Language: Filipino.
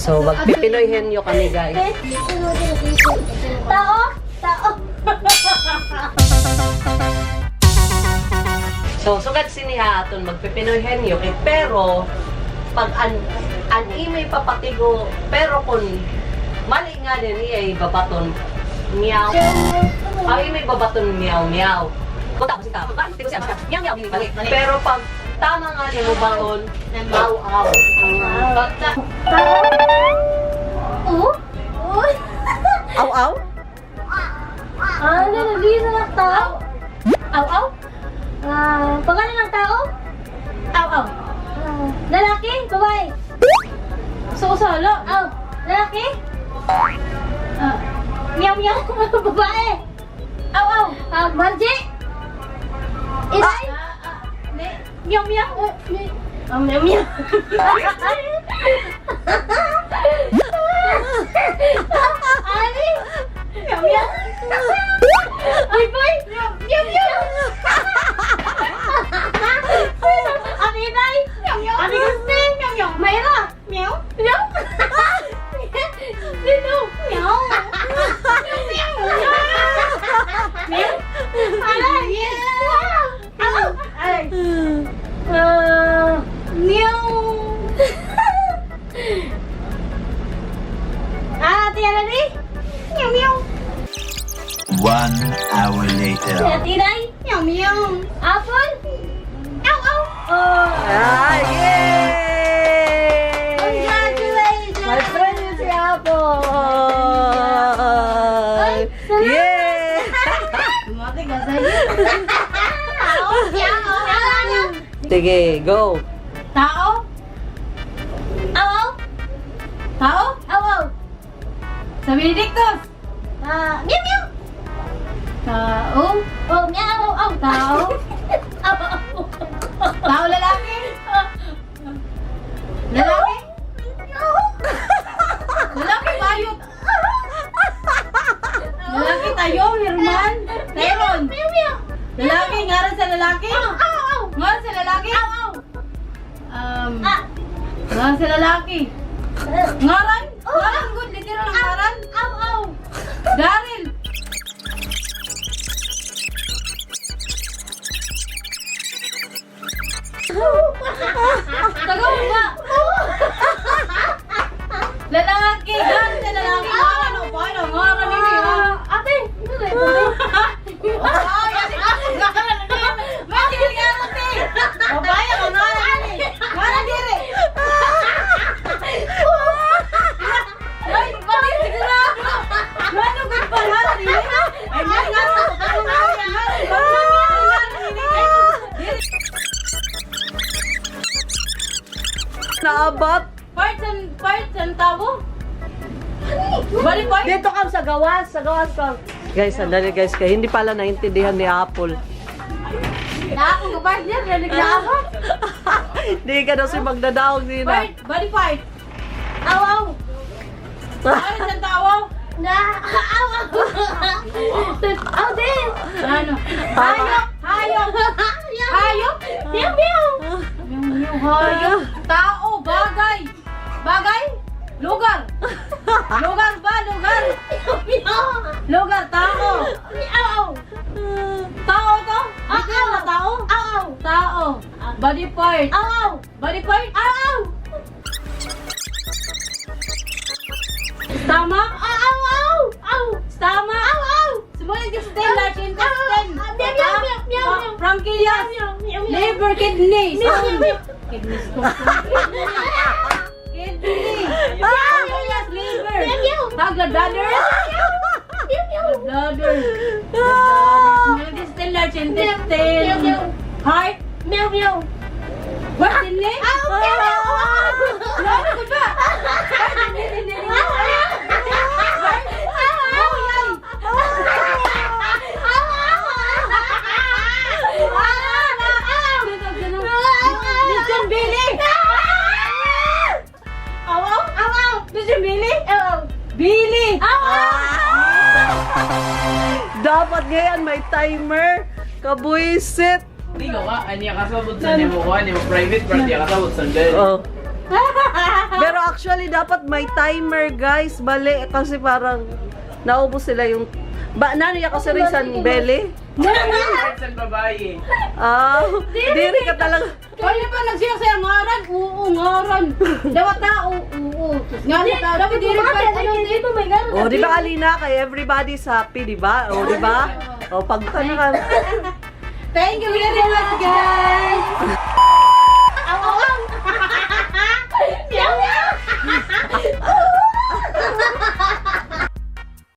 So, magpipinoy henyo kami, guys. Tao! Tao! So, sugat siniha aton magpipinoy henyo kay pero pag an imay papatigo pero kun mali nga din iya babaton meow. Ay may babaton meow meow. Kung tapos ikaw, tigo siya. Meow meow mali. Pero pag tama nga din mo baton, aw aw. Aw aw? Ano na dito ng tao? Aw aw? Pangalan ng tao? Aw aw. Lalaki? Babae? Solo? Aw. Lalaki? Meow meow. Babae? Aw aw. Margie? Inay? Meow meow. Meow meow. Ali? Meow meow. Ay boy? Meow meow. Aninay? Meow meow. Anigusti? Meow meow. Mayra? Meow? Meow? Sino? Meow. Meow meow. Meow? Alay? Alay? Meow. Tiara ni? Meow meow. 1 hour later. Tiray? Meow meow. Apple? Ow ow. Ah, yay! Congratulations! My friend is si Apple! Ay, salamat! Yay! Mati ka sa'yo. Sige, go! Tao? Aw aw. Tao? Aw aw. Sa Benedictus? Meow meow. Tao? Oh, meow aw aw. Tao? Aw aw. Tao lalaki? Lalaki? Lalaki bayot. Lalaki tayo, Herman. Tyron. Lalaki, ngaran sa lalaki? Ngaran sa lalaki? Ngaran sa lalaki? Ngaran? Ngaran, good. Literal ang ngaran? Daryl. Tagaw ba? Lalaki. Ngaran sa lalaki. Ngaran o paano? Ngaran nini ha? Ate. Babaya ka ngaran nini. Ngaran diri. Ay, bakit sigurado? Ano good pa ngaran nini? Ay, ngaran sa Naabot! Parts and tabo? Bali part? Dito ka sa gawas ka. Guys, sandali guys, kaya hindi pala naintindihan ni Apple. Ako ka part niya, rinig na ako. Hindi ka daw si magdadaog nila. Body part. Aw aw. Parts and tabo? Aw aw. Aw din. Ano? Hayop. Meow meow. Hayop. Tao, bagay. Bagay? Lugar. Lugar ba? Lugar? Lugar, tao. Tao to? Bigyan na tao? Tao. Body part. Body part? Stomach? Stomach? Small intestine, large intestine. Pancreas. Liver, kidney. Kidney stone. Kidney. Pancreas, liver. Gallbladder. Gallbladder. Small intestine, large intestine. Heart. What? Kidney? Ano ko ba? Dapat gayan may timer. Kabuisit. Hindi ko ka, aniya kasabot sa nimo ko, mo private part, niya kasabot sa girl. Oh. Pero actually, dapat may timer, guys. Mali, kasi parang naubos sila yung... Nano ya kasi rin sa belly? Part sa babae. Ah, diri ka talaga. Kaya pa nagsiya sa ngaran? Oo, ngaran. Dapat tao, oo. Ngaran tao, dapat diri pa. Dito may ngaran. Oh, di ba Alina? Kay everybody's happy, di ba? Oh, di ba? Oh, pagka na ka. Thank you very much, guys.